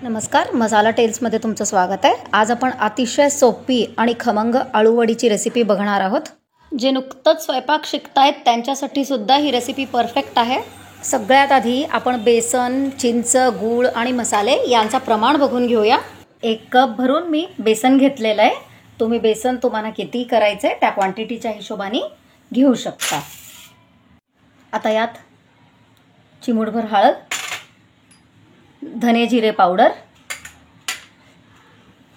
नमस्कार, मसाला टेल्समध्ये तुमचं स्वागत आहे. आज आपण अतिशय सोपी आणि खमंग आळूवडीची रेसिपी बघणार आहोत. जे नुकतंच स्वयंपाक शिकतायत त्यांच्यासाठी सुद्धा ही रेसिपी परफेक्ट आहे. सगळ्यात आधी आपण बेसन, चिंच, गूळ आणि मसाले यांचा प्रमाण बघून घेऊया. 1 कप भरून मी बेसन घेतलेलं आहे. तुम्ही बेसन तुम्हाला किती करायचं आहे त्या क्वांटिटीच्या हिशोबाने घेऊ शकता. आता यात चिमूटभर हळद, धने जिरे पावडर,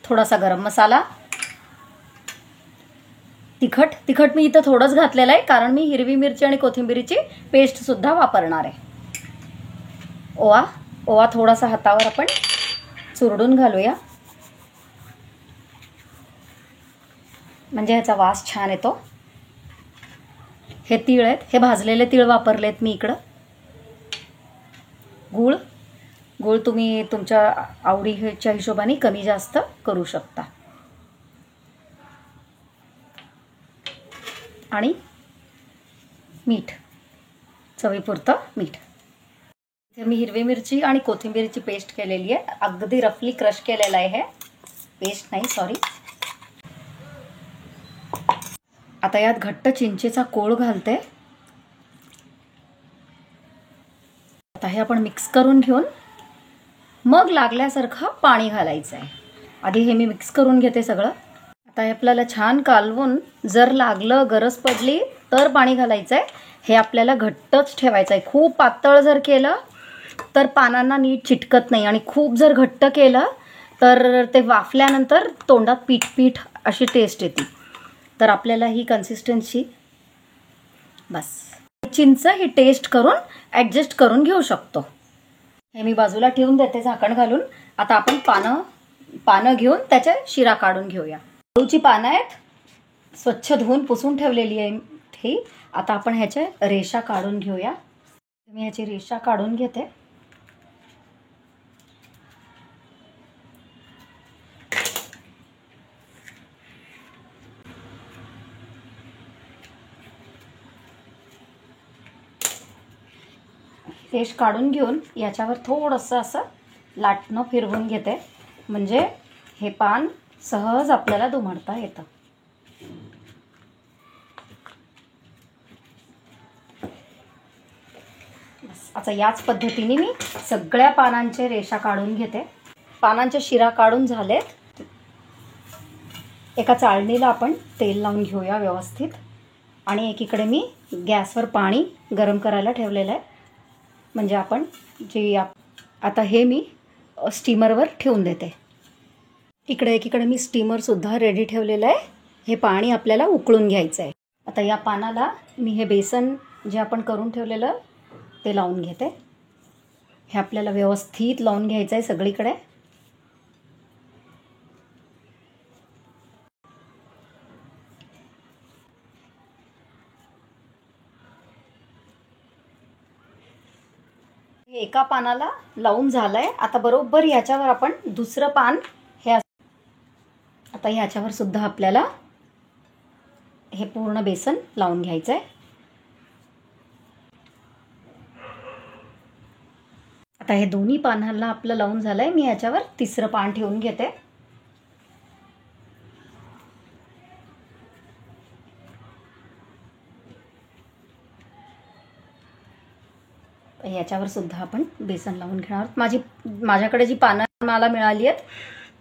थोडासा गरम मसाला, तिखट मी इथं थोडंच घातलेलं आहे कारण मी हिरवी मिरची आणि कोथिंबीरीची पेस्ट सुद्धा वापरणार आहे. ओवा थोडासा हातावर आपण चुरडून घालूया म्हणजे ह्याचा वास छान येतो. हे तीळ आहेत, हे भाजलेले तीळ वापरलेत मी इकडं. गूळ तुम्ही तुमच्या आवडीच्या हिशोबाने कमी जास्त करू शकता. आणि मीठ, चवीपुरतं मीठ. इथे मी हिरवी मिरची आणि कोथिंबीरची पेस्ट केलेली आहे. अगदी रफली क्रश केलेलं आहे हे. पेस्ट नाही, सॉरी. आता यात घट्ट चिंचेचा कोळ घालते. आता हे आपण मिक्स करून घेऊन मग लागल्यासारखं पाणी घालायचं आहे. आधी हे मी मिक्स करून घेते सगळं. आता हे आपल्याला छान कालवून जर लागलं, गरज पडली तर पाणी घालायचं आहे. हे आपल्याला घट्टच ठेवायचं आहे. खूप पातळ जर केलं तर पानांना नीट चिटकत नाही आणि खूप जर घट्ट केलं तर ते वाफल्यानंतर तोंडात पीठ अशी टेस्ट येते. तर आपल्याला ही कन्सिस्टन्सी बस. चिंच ही टेस्ट करून ॲडजस्ट करून घेऊ शकतो. हे मी बाजूला ठेवून देते झाकण घालून. आता आपण पानं घेऊन त्याच्या शिरा काढून घेऊया. आळूची पानं आहेत, स्वच्छ धुवून पुसून ठेवलेली आहे ही. आता आपण ह्याच्या रेषा काढून घेऊया. मी ह्याची रेषा काढून घेते. रेष काढून घेऊन याच्यावर थोडंसं असं लाटणं फिरवून घेते म्हणजे हे पान सहज आपल्याला दुमडता येतं. आता याच पद्धतीने मी सगळ्या पानांचे रेषा काढून घेते. पानांच्या शिरा काढून झालेत. एका चाळणीला आपण तेल लावून घेऊया व्यवस्थित. आणि एकीकडे मी गॅसवर पाणी गरम करायला ठेवलेलं आहे म्हणजे आपण आता हे मी स्टीमरवर ठेवून देते. एकीकडे मी स्टीमरसुद्धा रेडी ठेवलेलं आहे. हे पाणी आपल्याला उकळून घ्यायचं आहे. आता या पानाला मी हे बेसन जे आपण करून ठेवलेलं ते लावून घेते. हे आपल्याला व्यवस्थित लावून घ्यायचं आहे सगळीकडे. हे एका पानाला लावून झालंय. आता बरोबर याच्यावर आपण दुसरं पान आता ह्याच्यावर सुद्धा आपल्याला हे पूर्ण बेसन लावून घ्यायचंय. आता हे दोन्ही पानांना आपलं लावून झालंय. मी याच्यावर तिसरं पान ठेवून घेते. याच्यावर सुद्धा आपण बेसन लावून घेणार. माझ्याकडे जी पानं मला मिळाली आहेत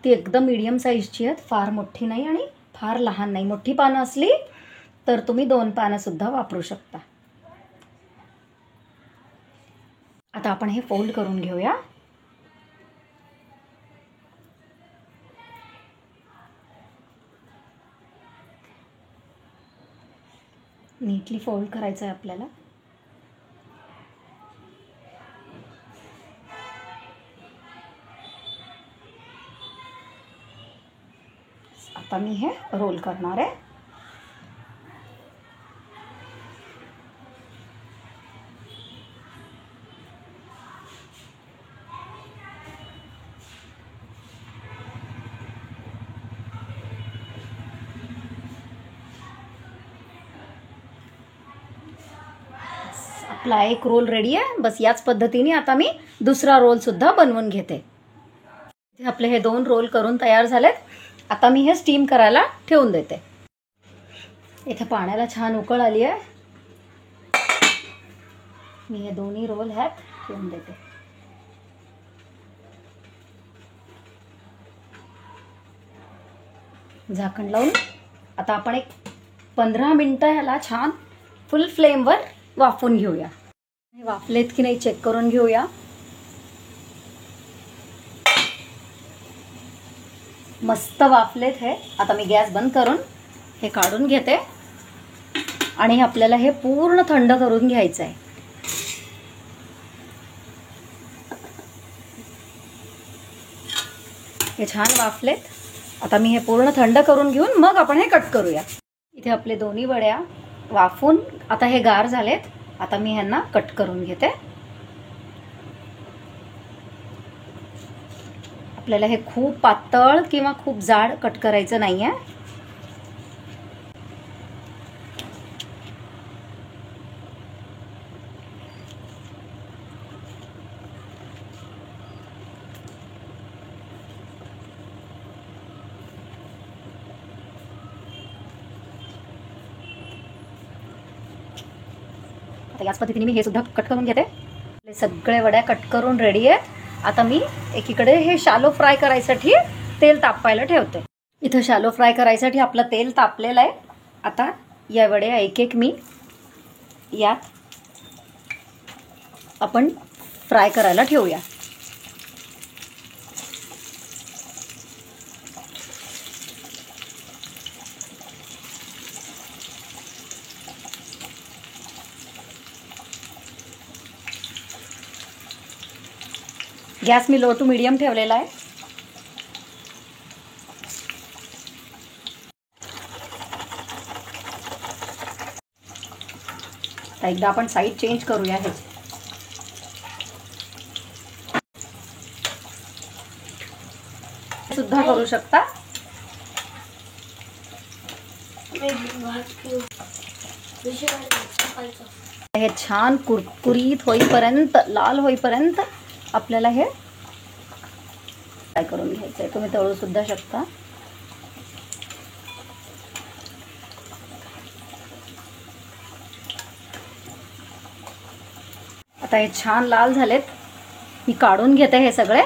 ती एकदम मीडियम साईजची आहेत. फार मोठी नाही आणि फार लहान नाही. मोठी पानं असली तर तुम्ही 2 पानं सुद्धा वापरू शकता. आता आपण हे फोल्ड करून घेऊया. नीटली फोल्ड करायचं आहे आपल्याला. आता मी हे रोल करणार आहे. आपला एक रोल रेडी आहे. बस याच पद्धतीने आता मी दुसरा रोल सुद्धा बनवून घेते. इथे आपले हे 2 रोल करून तयार झालेत. आता मी हे स्टीम करायला ठेवून देते. इथे पाण्याला छान उकळ आली आहे. मी हे दोन्ही रोल ह्यात ठेवून देते. झाकण लावून आता आपण एक 15 मिनिटं ह्याला छान फुल फ्लेमवर वाफवून घेऊया. हे वाफलेत की नाही चेक करून घेऊया. मस्त वाफलेत हे. आता मी गॅस बंद करून हे काढून घेते आणि आपल्याला हे पूर्ण थंड करून घ्यायचं आहे. हे छान वाफलेत. आता मी हे पूर्ण थंड करून घेऊन मग आपण हे कट करूया. इथे आपले दोन्ही वड्या वाफून आता हे गार झालेत. आता मी ह्यांना कट करून घेते. आपल्याला हे खूप पातळ किंवा खूप जाड कट करायचं नाहीये. याच पद्धतीने मी हे सुद्धा कट करून घेते. सगळे वड्या कट करून रेडी आहेत. आता मी एकीकडे हे शालो फ्राय करायसाठी तेल तापवायला ठेवते. इथं शालो फ्राय करायसाठी आपलं तेल तापलेलं आहे. आता या वड्या एक एक मी यात आपण फ्राय करायला ठेवूया. गॅस मी लो टू मीडियम ठेवलेला आहे. एकदा आपण साईड चेंज करूया. हे सुद्धा करू शकता. हे छान कुरकुरीत होईपर्यंत, लाल होईपर्यंत आपल्याला हे फ्राय करून घ्यायचं आहे. तुम्ही तळू सुद्धा शकता. आता हे छान लाल झालेत. मी काढून घेते हे सगळे.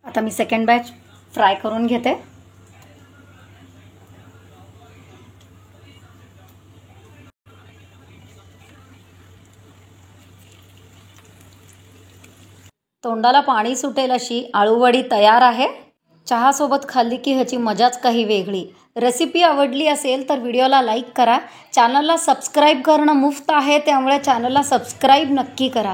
आता मी सेकंड बॅच फ्राय करून घेते. तोंडाला पाणी सुटेल अशी आळूवडी तयार आहे. चहासोबत खाल्ली की ह्याची मजाच काही वेगळी. रेसिपी आवडली असेल तर व्हिडिओला लाईक करा. चॅनलला सबस्क्राईब करणं मुफ्त आहे, त्यामुळे चॅनलला सबस्क्राईब नक्की करा.